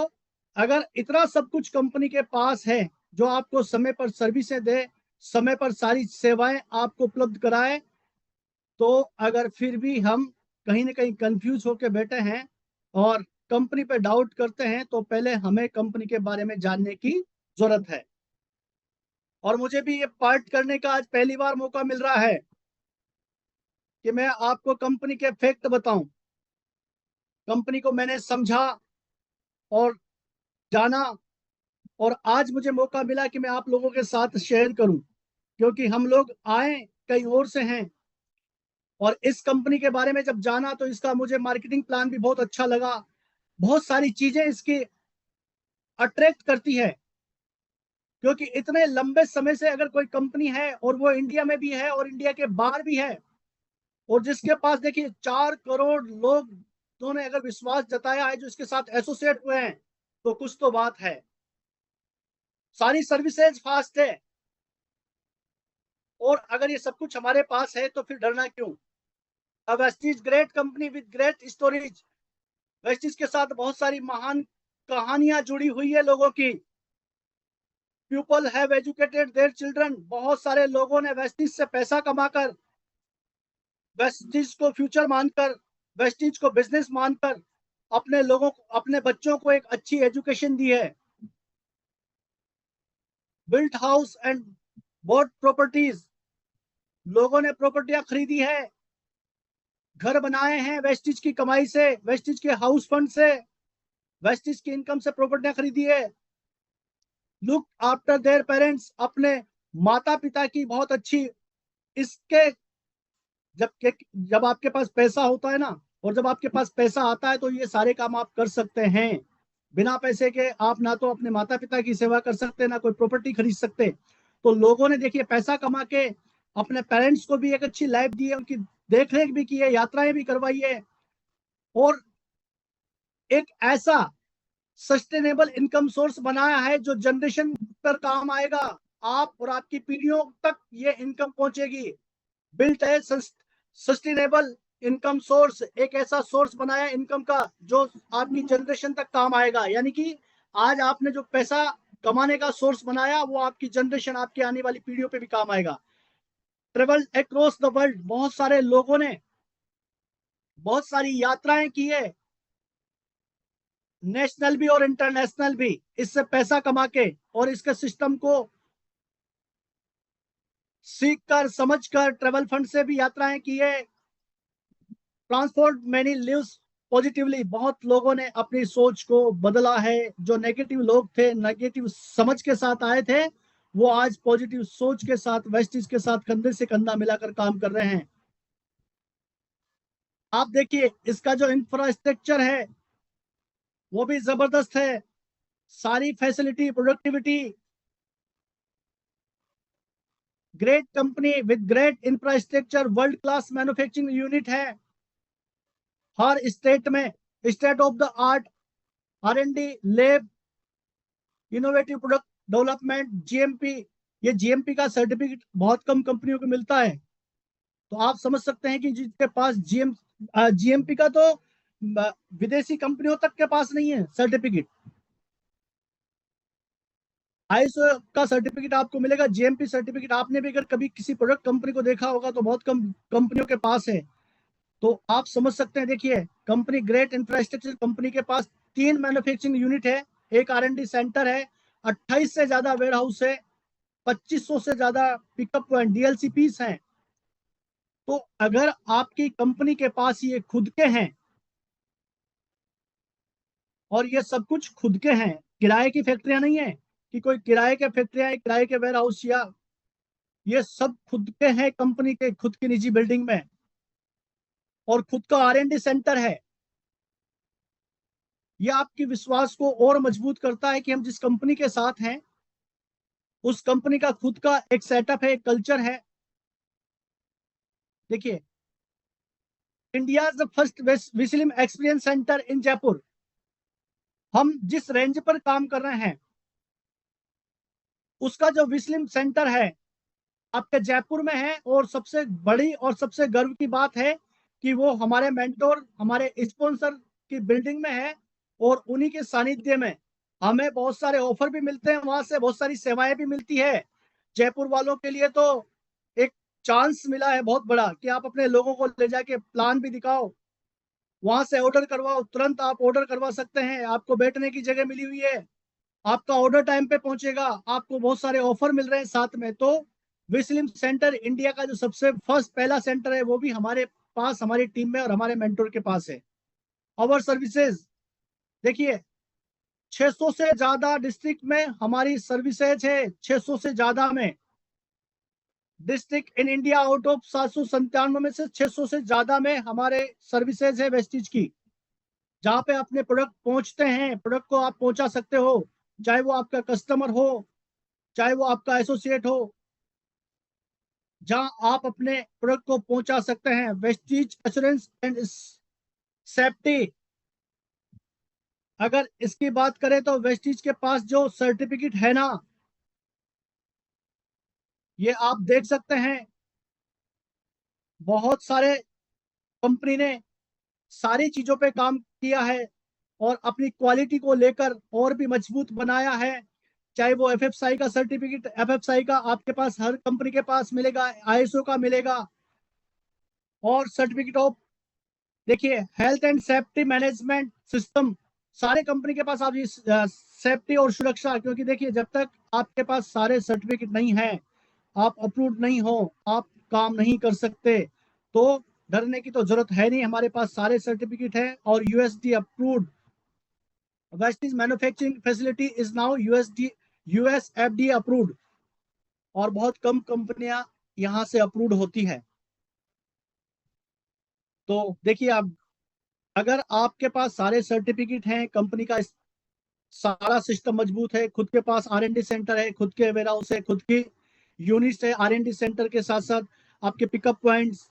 [SPEAKER 1] अगर इतना सब कुछ कंपनी के पास है जो आपको समय पर सर्विसें दे, समय पर सारी सेवाएं आपको उपलब्ध कराए, तो अगर फिर भी हम कहीं ना कहीं कंफ्यूज होकर बैठे हैं और कंपनी पे डाउट करते हैं, तो पहले हमें कंपनी के बारे में जानने की जरूरत है। और मुझे भी ये पार्ट करने का आज पहली बार मौका मिल रहा है कि मैं आपको कंपनी के फैक्ट बताऊं। कंपनी को मैंने समझा और जाना, और आज मुझे मौका मिला कि मैं आप लोगों के साथ शेयर करूं, क्योंकि हम लोग आए कहीं और से हैं। और इस कंपनी के बारे में जब जाना तो इसका मुझे मार्केटिंग प्लान भी बहुत अच्छा लगा। बहुत सारी चीजें इसकी अट्रैक्ट करती है, क्योंकि इतने लंबे समय से अगर कोई कंपनी है और वो इंडिया में भी है और इंडिया के बाहर भी है, और जिसके पास देखिए 4 करोड़ लोग ने अगर विश्वास जताया है जो इसके साथ एसोसिएट हुए हैं, तो कुछ तो बात है। सारी सर्विसेज फास्ट है, और अगर ये सब कुछ हमारे पास है तो फिर डरना क्यों। अब Vestige great company with great storage. Vestige के साथ बहुत सारी महान कहानियां जुड़ी हुई है लोगों की। People have educated their children. बहुत सारे लोगों ने वेस्टीज से पैसा कमाकर, वेस्टीज को फ्यूचर मानकर, वेस्टीज को बिजनेस मानकर अपने लोगों को, अपने बच्चों को एक अच्छी एजुकेशन दी है। Built house and bought properties. लोगों ने प्रॉपर्टियां खरीदी है, घर बनाए हैं वेस्टिज की कमाई से, वेस्टिज के हाउस फंड से, वेस्टिज की इनकम से प्रॉपर्टियां खरीदी है। Look after their parents. अपने माता पिता की बहुत अच्छी, इसके जब जब आपके पास पैसा होता है ना, और जब आपके पास पैसा आता है, तो ये सारे काम आप कर सकते हैं। बिना पैसे के आप ना तो अपने माता पिता की सेवा कर सकते, ना कोई प्रॉपर्टी खरीद सकते। तो लोगों ने देखिए पैसा कमा के अपने पेरेंट्स को भी एक अच्छी लाइफ दी है, उनकी देख रेख भी की है, यात्राएं भी करवाई है, और एक ऐसा सस्टेनेबल इनकम सोर्स बनाया है जो जनरेशन पर काम आएगा। आप और आपकी पीढ़ियों तक ये इनकम पहुंचेगी। बिल्ट है सस्टेनेबल इनकम सोर्स। एक ऐसा सोर्स बनाया इनकम का जो आपकी जनरेशन तक काम आएगा। यानी कि आज आपने जो पैसा कमाने का सोर्स बनाया, वो आपकी जनरेशन, आपकी आने वाली पीढ़ियों पे भी काम आएगा। Travel across the world. बहुत सारे लोगों ने बहुत सारी यात्राएं की है, नेशनल भी और इंटरनेशनल भी, इससे पैसा कमा के और इसके सिस्टम को सीख कर समझ कर ट्रेवल फंड से भी यात्राएं की है। Transport many lives positively. बहुत लोगों ने अपनी सोच को बदला है। जो नेगेटिव लोग थे, नेगेटिव समझ के साथ आए थे, वो आज पॉजिटिव सोच के साथ वेस्टिज के साथ कंधे से कंधा मिलाकर काम कर रहे हैं। आप देखिए इसका जो इंफ्रास्ट्रक्चर है वो भी जबरदस्त है। सारी facility, productivity, great company with great infrastructure, world class manufacturing unit है हर स्टेट में, state of the art R&D lab, innovative product development, GMP। ये GMP का सर्टिफिकेट बहुत कम कंपनियों को मिलता है। तो आप समझ सकते हैं कि जिसके पास GMP का तो विदेशी कंपनियों तक के पास नहीं है सर्टिफिकेट। ISO का सर्टिफिकेट आपको मिलेगा, GMP सर्टिफिकेट आपने भी अगर कभी किसी प्रोडक्ट कंपनी को देखा होगा तो बहुत कम कंपनियों के पास है। तो आप समझ सकते हैं, देखिए कंपनी ग्रेट इंफ्रास्ट्रक्चर। कंपनी के पास 3 मैन्युफैक्चरिंग यूनिट है, एक R&D सेंटर है, 28 से ज्यादा वेयर हाउस है, 2500 से ज्यादा पिकअप पॉइंट DLCPs हैं। तो अगर आपकी कंपनी के पास ये खुद के हैं, और ये सब कुछ खुद के हैं, किराए की फैक्ट्रियां नहीं है कि कोई किराए के फैक्ट्रियां, किराए के वेयर हाउस, या ये सब खुद के हैं कंपनी के खुद की निजी बिल्डिंग में, और खुद का R&D सेंटर है। ये आपकी विश्वास को और मजबूत करता है कि हम जिस कंपनी के साथ हैं, उस कंपनी का खुद का एक सेटअप है, एक कल्चर है, देखिए, इंडिया फर्स्ट विस्लिम एक्सपीरियंस सेंटर इन जयपुर। हम जिस रेंज पर काम कर रहे हैं उसका जो विस्लिम सेंटर है आपके जयपुर में है, और सबसे बड़ी और सबसे गर्व की बात है कि वो हमारे मेंटोर, हमारे स्पॉन्सर की बिल्डिंग में है, और उन्हीं के सानिध्य में हमें बहुत सारे ऑफर भी मिलते हैं, वहां से बहुत सारी सेवाएं भी मिलती है। जयपुर वालों के लिए तो एक चांस मिला है बहुत बड़ा कि आप अपने लोगों को ले जाके प्लान भी दिखाओ, वहां से ऑर्डर करवाओ, तुरंत आप ऑर्डर करवा सकते हैं, आपको बैठने की जगह मिली हुई है, आपका ऑर्डर टाइम पे पहुंचेगा, आपको बहुत सारे ऑफर मिल रहे हैं साथ में। तो विस्लिम सेंटर इंडिया का जो सबसे फर्स्ट पहला सेंटर है वो भी हमारे पास, हमारी टीम में और हमारे मेंटोर के पास है। और सर्विसेज देखिए, 600 से ज्यादा डिस्ट्रिक्ट में हमारी सर्विसेज है, 600 से ज्यादा में district in India, out of 797 में से 600 से ज्यादा में हमारे सर्विसेज है वेस्टिज की, जहाँ पे अपने प्रोडक्ट पहुंचते हैं, प्रोडक्ट को आप पहुंचा सकते हो, चाहे वो आपका कस्टमर हो, चाहे वो आपका एसोसिएट हो, जहां आप अपने प्रोडक्ट को पहुंचा सकते हैं। वेस्टीज एश्योरेंस एंड सेफ्टी, अगर इसकी बात करें तो वेस्टीज के पास जो सर्टिफिकेट है ना, ये आप देख सकते हैं, बहुत सारे कंपनी ने सारी चीजों पे काम किया है और अपनी क्वालिटी को लेकर और भी मजबूत बनाया है। चाहे वो एफएफएसआई का सर्टिफिकेट, एफएफएसआई का आपके पास हर कंपनी के पास मिलेगा, आईएसओ का मिलेगा, और सर्टिफिकेट ऑफ, देखिए, health and safety management system, सारे कंपनी के पास आप इस सेफ्टी और सुरक्षा, क्योंकि देखिए जब तक आपके पास सारे सर्टिफिकेट नहीं है, आप अप्रूव्ड नहीं हो, आप काम नहीं कर सकते। तो डरने की तो जरूरत है नहीं, हमारे पास सारे सर्टिफिकेट है, और USD approved Vestige manufacturing facility is now USFD approved, और बहुत कम कंपनियां यहां से अप्रूव्ड होती है। तो देखिए, आप अगर आपके पास सारे सर्टिफिकेट हैं, कंपनी का सारा सिस्टम मजबूत है, खुद के पास आर&डी सेंटर है, खुद के वेयर हाउस है, खुद की यूनिट्स है, आर&डी सेंटर के साथ साथ आपके पिकअप पॉइंट्स,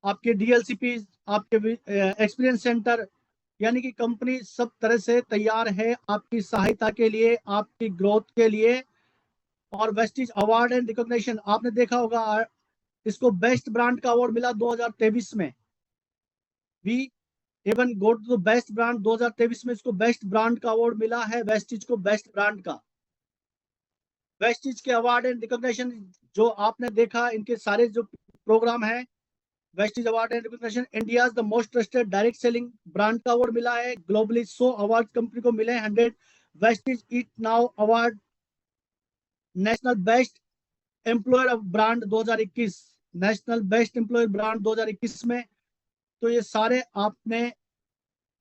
[SPEAKER 1] आपके डीएलसीपी, आपके एक्सपीरियंस सेंटर, यानी कि कंपनी सब तरह से तैयार है आपकी सहायता के लिए, आपकी ग्रोथ के लिए। और वेस्टीज अवार्ड एंड रिकॉग्निशन आपने देखा होगा, इसको बेस्ट ब्रांड का अवार्ड मिला 2023 में। We even got two best brand 2023 में, इसको बेस्ट ब्रांड का अवार्ड मिला है, वेस्टीज को बेस्ट ब्रांड का। वेस्टीज के अवार्ड एंड रिकॉग्निशन जो आपने देखा, इनके सारे जो प्रोग्राम है, Vestige award and recognition, India the most trusted direct selling brand का अवार्ड मिला है, ग्लोबली 100 अवार्ड कंपनी को मिले, 100 Vestige eat now award, national best employer of brand 2021, national best employer brand 2021 में। तो ये सारे आपने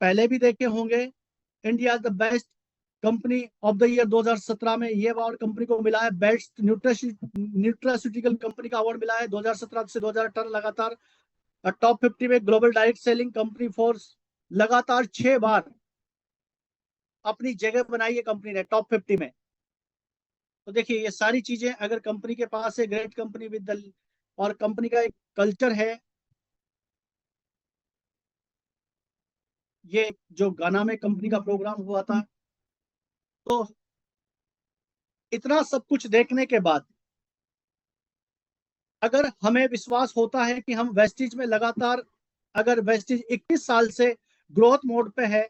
[SPEAKER 1] पहले भी देखे होंगे। India the best company of the year 2017 में ये अवार्ड कंपनी को मिला है। बेस्ट न्यूट्रास्यूटिकल कंपनी का अवार्ड मिला है 2017 से 2018 लगातार। टॉप 50 में global direct selling company force लगातार 6 बार अपनी जगह बनाई है कंपनी ने टॉप 50 में। तो देखिए, ये सारी चीजें अगर कंपनी के पास है, ग्रेट कंपनी विद द, और कंपनी का एक कल्चर है, ये जो गाना में कंपनी का प्रोग्राम हुआ था, तो इतना सब कुछ देखने के बाद अगर हमें विश्वास होता है कि हम वेस्टीज में लगातार, अगर वेस्टीज 21 साल से ग्रोथ मोड पे है,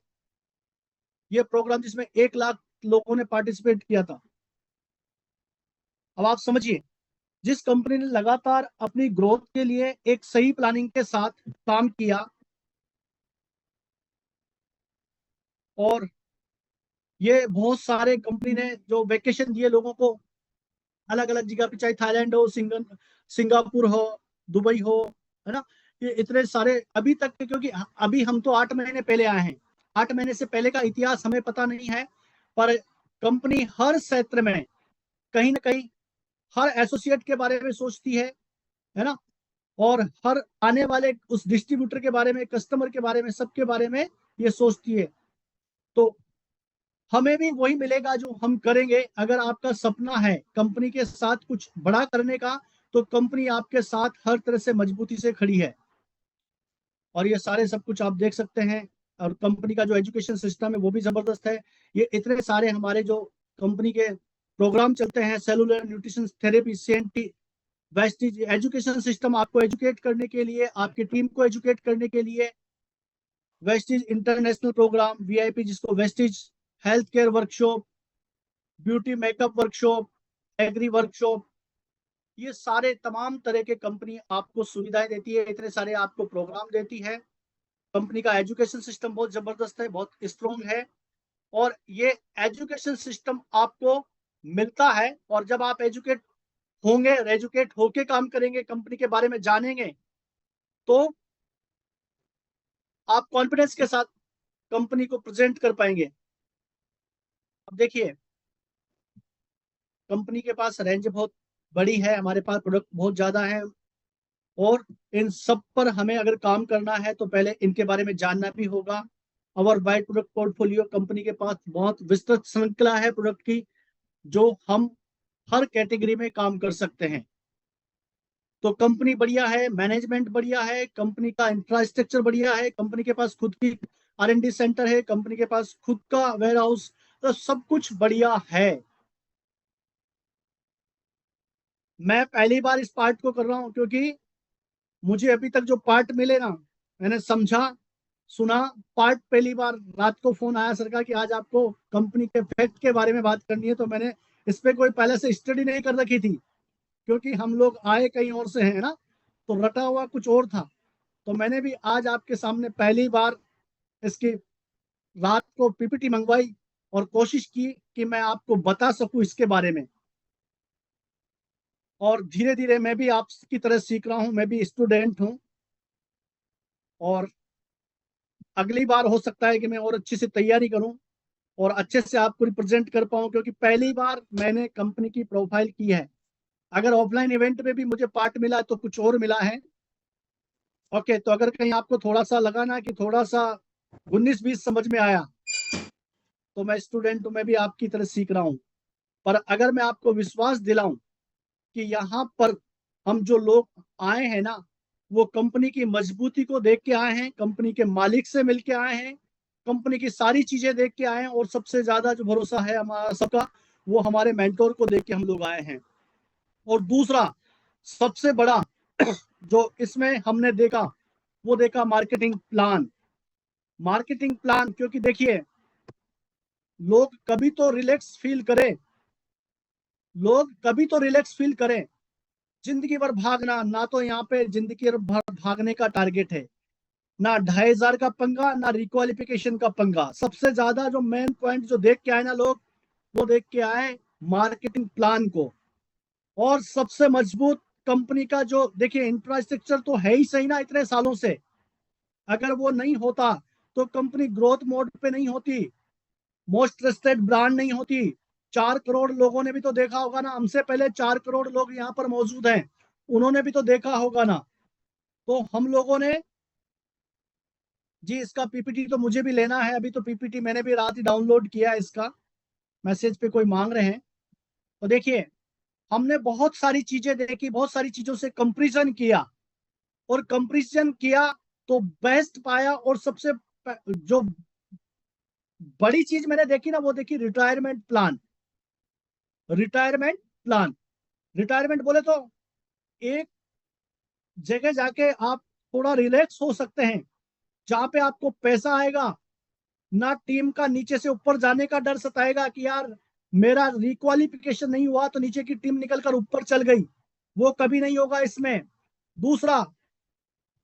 [SPEAKER 1] ये प्रोग्राम जिसमें 1 लाख लोगों ने पार्टिसिपेट किया था, अब आप समझिए, जिस कंपनी ने लगातार अपनी ग्रोथ के लिए एक सही प्लानिंग के साथ काम किया, और ये बहुत सारे कंपनी ने जो वेकेशन दिए लोगों को अलग अलग जगह पे, चाहे थाईलैंड हो, सिंगापुर हो, दुबई हो, है ना, ये इतने सारे अभी तक के, क्योंकि अभी हम तो 8 महीने पहले आए हैं, 8 महीने से पहले का इतिहास हमें पता नहीं है, पर कंपनी हर क्षेत्र में कहीं ना कहीं हर एसोसिएट के बारे में सोचती है ना, और हर आने वाले उस डिस्ट्रीब्यूटर के बारे में, कस्टमर के बारे में, सबके बारे में ये सोचती है। तो हमें भी वही मिलेगा जो हम करेंगे। अगर आपका सपना है कंपनी के साथ कुछ बड़ा करने का, तो कंपनी आपके साथ हर तरह से मजबूती से खड़ी है। और ये सारे सब कुछ आप देख सकते हैं। और कंपनी का जो एजुकेशन सिस्टम है वो भी जबरदस्त है। ये इतने सारे हमारे जो कंपनी के प्रोग्राम चलते हैं, cellular nutrition therapy, CNT, Vestige education system, आपको एजुकेट करने के लिए, आपकी टीम को एजुकेट करने के लिए, वेस्टिज इंटरनेशनल प्रोग्राम, वीआईपी जिसको Vestige health care workshop, beauty makeup workshop, agri workshop, ये सारे तमाम तरह के कंपनी आपको सुविधाएं देती है, इतने सारे आपको प्रोग्राम देती है। कंपनी का एजुकेशन सिस्टम बहुत जबरदस्त है, बहुत स्ट्रॉन्ग है। और ये एजुकेशन सिस्टम आपको मिलता है, और जब आप एजुकेट होंगे, एजुकेट होके काम करेंगे, कंपनी के बारे में जानेंगे, तो आप कॉन्फिडेंस के साथ कंपनी को प्रेजेंट कर पाएंगे। अब देखिए, कंपनी के पास रेंज बहुत बड़ी है, हमारे पास प्रोडक्ट बहुत ज्यादा है, और इन सब पर हमें अगर काम करना है तो पहले इनके बारे में जानना भी होगा। और वाइड प्रोडक्ट पोर्टफोलियो, कंपनी के पास बहुत विस्तृत श्रृंखला है प्रोडक्ट की, जो हम हर कैटेगरी में काम कर सकते हैं। तो कंपनी बढ़िया है, मैनेजमेंट बढ़िया है, कंपनी का इंफ्रास्ट्रक्चर बढ़िया है, कंपनी के पास खुद की R&D सेंटर है, कंपनी के पास खुद का वेयर हाउस, तो सब कुछ बढ़िया है। मैं पहली बार इस पार्ट को कर रहा हूं, क्योंकि मुझे अभी तक जो पार्ट मिले ना, मैंने समझा, सुना, पार्ट पहली बार रात को फोन आया सर का कि आज आपको कंपनी के फैक्ट के बारे में बात करनी है, तो मैंने इस पे कोई पहले से स्टडी नहीं कर रखी थी, क्योंकि हम लोग आए कहीं और से हैं ना, तो रटा हुआ कुछ और था। तो मैंने भी आज आपके सामने पहली बार इसकी रात को पीपीटी मंगवाई, और कोशिश की कि मैं आपको बता सकूं इसके बारे में। और धीरे धीरे मैं भी आपकी तरह सीख रहा हूं, मैं भी स्टूडेंट हूं, और अगली बार हो सकता है कि मैं और अच्छी से तैयारी करूं और अच्छे से आपको रिप्रेजेंट कर पाऊं, क्योंकि पहली बार मैंने कंपनी की प्रोफाइल की है। अगर ऑफलाइन इवेंट में भी मुझे पार्ट मिला तो कुछ और मिला है। ओके, तो अगर कहीं आपको थोड़ा सा लगा ना कि थोड़ा सा 19-20 समझ में आया, तो मैं स्टूडेंट हूं, मैं भी आपकी तरह सीख रहा हूं। पर अगर मैं आपको विश्वास दिलाऊं कि यहाँ पर हम जो लोग आए हैं ना, वो कंपनी की मजबूती को देख के आए हैं, कंपनी के मालिक से मिल के आए हैं, कंपनी की सारी चीजें देख के आए हैं, और सबसे ज्यादा जो भरोसा है हमारा सबका, वो हमारे मेंटोर को देख के हम लोग आए हैं। और दूसरा सबसे बड़ा जो इसमें हमने देखा, वो देखा मार्केटिंग प्लान। मार्केटिंग प्लान, क्योंकि देखिए, लोग कभी तो रिलैक्स फील करें, लोग कभी तो रिलैक्स फील करें। जिंदगी भर भागना ना, तो यहाँ पे जिंदगी भर भागने का टारगेट है ना, 2,500 का पंगा, ना रिक्वालिफिकेशन का पंगा। सबसे ज्यादा जो मेन पॉइंट जो देख के आए ना लोग, वो देख के आए मार्केटिंग प्लान को। और सबसे मजबूत कंपनी का जो देखिए, इंफ्रास्ट्रक्चर तो है ही सही ना इतने सालों से, अगर वो नहीं होता तो कंपनी ग्रोथ मोड पे नहीं होती, मोस्ट ट्रस्टेड ब्रांड नहीं होती। 4 करोड़ लोगों ने भी तो देखा होगा ना, हमसे पहले 4 करोड़ लोग यहाँ पर मौजूद हैं, उन्होंने भी तो देखा होगा ना। तो हम लोगों ने, जी इसका पीपीटी तो मुझे भी लेना है, अभी तो पीपीटी मैंने भी रात ही डाउनलोड किया है इसका, मैसेज पे कोई मांग रहे हैं। तो देखिए, हमने बहुत सारी चीजें देखी, बहुत सारी चीजों से कंपैरिजन किया, और कंपैरिजन किया तो बेस्ट पाया। और सबसे जो बड़ी चीज मैंने देखी ना, वो देखी retirement plan. Retirement plan, retirement बोले तो एक जगह जाके आप थोड़ा रिलैक्स हो सकते हैं, जहां पे आपको पैसा आएगा, ना टीम का नीचे से ऊपर जाने का डर सताएगा कि यार मेरा रिक्वालिफिकेशन नहीं हुआ तो नीचे की टीम निकलकर ऊपर चल गई, वो कभी नहीं होगा इसमें। दूसरा,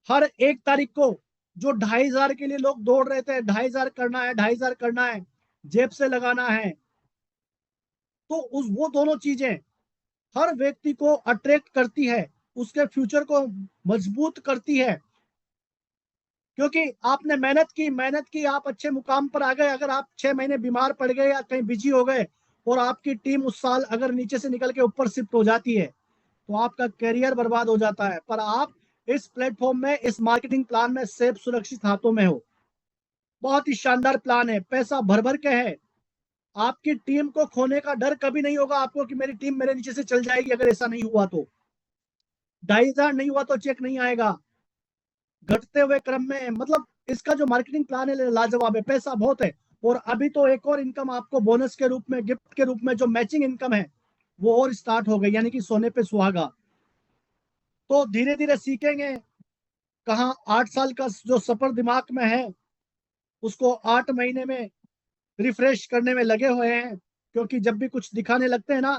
[SPEAKER 1] हर 1 तारीख को जो 2,500 के लिए लोग दौड़ रहे थे, 2,500 करना है, 2,500 करना है, जेब से लगाना है, तो उस वो दोनों चीजें हर व्यक्ति को अट्रैक्ट करती है, उसके फ्यूचर को मजबूत करती है। क्योंकि आपने मेहनत की, आप अच्छे मुकाम पर आ गए, अगर आप 6 महीने बीमार पड़ गए या कहीं बिजी हो गए, और आपकी टीम उस साल अगर नीचे से निकल के ऊपर शिफ्ट हो जाती है, तो आपका करियर बर्बाद हो जाता है। पर आप इस प्लेटफॉर्म में, इस मार्केटिंग प्लान में सेफ सुरक्षित हाथों में हो। बहुत ही शानदार प्लान है, पैसा भर भर के है। आपकी टीम को खोने का डर कभी नहीं होगा आपको कि मेरी टीम मेरे नीचे से चल जाएगी, अगर ऐसा नहीं हुआ तो। 2,500 नहीं हुआ तो चेक नहीं आएगा। घटते हुए क्रम में, मतलब इसका जो मार्केटिंग प्लान है लाजवाब है, पैसा बहुत है। और अभी तो एक और इनकम आपको बोनस के रूप में, गिफ्ट के रूप में जो मैचिंग इनकम है वो और स्टार्ट हो गई, यानी कि सोने पे सुहागा। तो धीरे धीरे सीखेंगे। कहाँ 8 साल का जो सफर दिमाग में है उसको 8 महीने में रिफ्रेश करने में लगे हुए हैं, क्योंकि जब भी कुछ दिखाने लगते हैं ना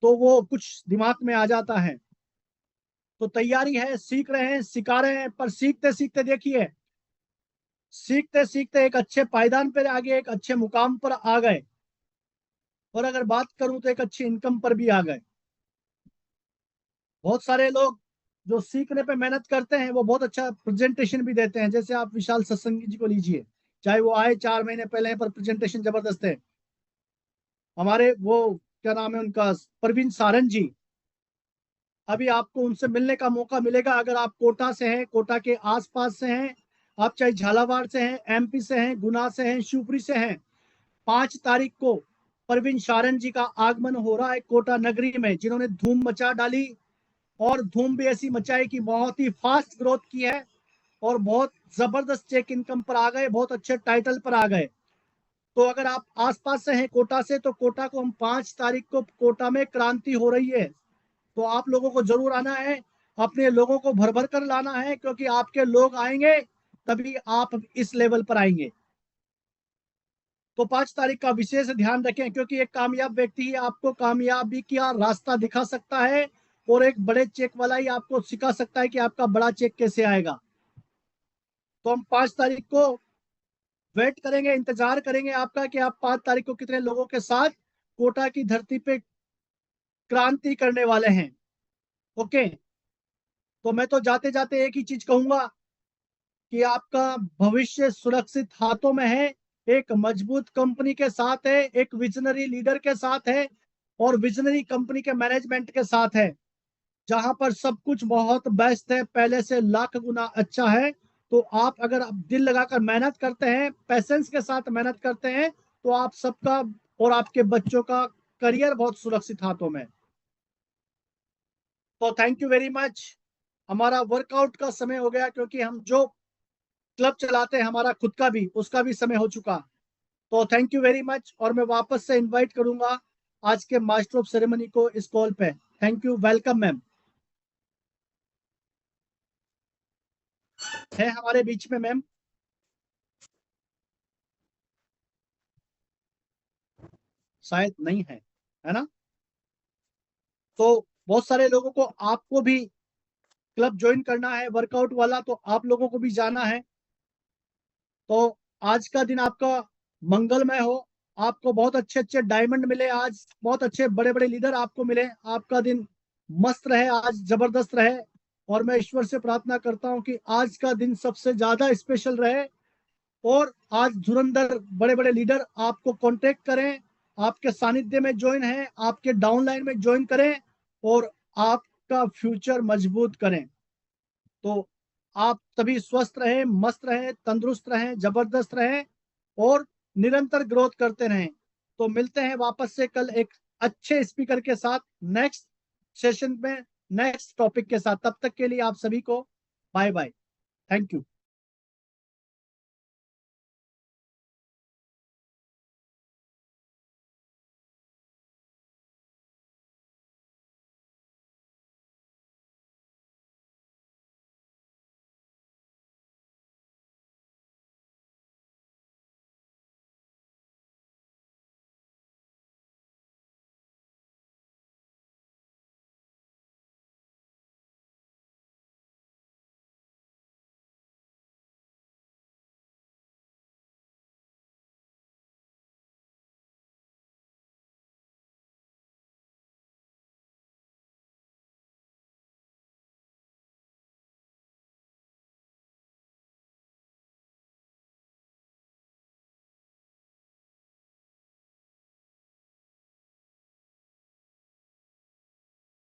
[SPEAKER 1] तो वो कुछ दिमाग में आ जाता है। तो तैयारी है, सीख रहे हैं, सिखा रहे हैं, पर सीखते सीखते देखिए, सीखते सीखते एक अच्छे पायदान पर आ गए, एक अच्छे मुकाम पर आ गए। और अगर बात करूं तो एक अच्छी इनकम पर भी आ गए। बहुत सारे लोग जो सीखने पे मेहनत करते हैं वो बहुत अच्छा प्रेजेंटेशन भी देते हैं। जैसे आप विशाल सत्संगी जी को लीजिए, चाहे वो आए 4 महीने पहले हैं, पर प्रेजेंटेशन जबरदस्त है। हमारे वो क्या नाम है उनका, परवीन सारंग जी, अभी आपको उनसे मिलने का मौका मिलेगा अगर आप कोटा से हैं, कोटा के आसपास से हैं, आप चाहे झालावाड़ से हैं, एमपी से हैं, गुना से हैं, शिवपुरी से हैं। 5 तारीख को परवीन सारंग जी का आगमन हो रहा है कोटा नगरी में, जिन्होंने धूम मचा डाली। और धूम भी ऐसी मचाई कि बहुत ही फास्ट ग्रोथ की है और बहुत जबरदस्त चेक इनकम पर आ गए, बहुत अच्छे टाइटल पर आ गए। तो अगर आप आसपास से हैं कोटा से, तो कोटा को हम 5 तारीख को कोटा में क्रांति हो रही है, तो आप लोगों को जरूर आना है। अपने लोगों को भर भर कर लाना है, क्योंकि आपके लोग आएंगे तभी आप इस लेवल पर आएंगे। तो 5 तारीख का विशेष ध्यान रखें, क्योंकि एक कामयाब व्यक्ति ही आपको कामयाबी का रास्ता दिखा सकता है, और एक बड़े चेक वाला ही आपको सिखा सकता है कि आपका बड़ा चेक कैसे आएगा। तो हम 5 तारीख को वेट करेंगे, इंतजार करेंगे आपका कि आप 5 तारीख को कितने लोगों के साथ कोटा की धरती पे क्रांति करने वाले हैं। ओके। तो मैं तो जाते जाते एक ही चीज कहूंगा कि आपका भविष्य सुरक्षित हाथों में है, एक मजबूत कंपनी के साथ है, एक विजनरी लीडर के साथ है, और विजनरी कंपनी के मैनेजमेंट के साथ है, जहां पर सब कुछ बहुत बेस्ट है, पहले से लाख गुना अच्छा है। तो आप अगर आप दिल लगाकर मेहनत करते हैं, पैसेंस के साथ मेहनत करते हैं, तो आप सबका और आपके बच्चों का करियर बहुत सुरक्षित हाथों में। तो थैंक यू वेरी मच। हमारा वर्कआउट का समय हो गया, क्योंकि हम जो क्लब चलाते हैं हमारा खुद का भी, उसका भी समय हो चुका। तो थैंक यू वेरी मच, और मैं वापस से इनवाइट करूंगा आज के मास्टर ऑफ सेरेमनी को इस कॉल पे। Thank you, welcome ma'am. है हमारे बीच में मैम? शायद नहीं है ना? तो बहुत सारे लोगों को, आपको भी क्लब ज्वाइन करना है वर्कआउट वाला, तो आप लोगों को भी जाना है। तो आज का दिन आपका मंगलमय हो, आपको बहुत अच्छे अच्छे डायमंड मिले आज, बहुत अच्छे बड़े बड़े लीडर आपको मिले, आपका दिन मस्त रहे, आज जबरदस्त रहे। और मैं ईश्वर से प्रार्थना करता हूं कि आज का दिन सबसे ज्यादा स्पेशल रहे, और आज धुरंधर बड़े बड़े लीडर आपको कांटेक्ट करें, आपके सानिध्य में ज्वाइन है, आपके डाउनलाइन में ज्वाइन करें, और आपका फ्यूचर मजबूत करें। तो आप सभी स्वस्थ रहें, मस्त रहें, तंदुरुस्त रहें, जबरदस्त रहें, और निरंतर ग्रोथ करते रहें। तो मिलते हैं वापस से कल एक अच्छे स्पीकर के साथ, नेक्स्ट सेशन में, नेक्स्ट टॉपिक के साथ। तब तक के लिए आप सभी को बाय बाय। Thank you.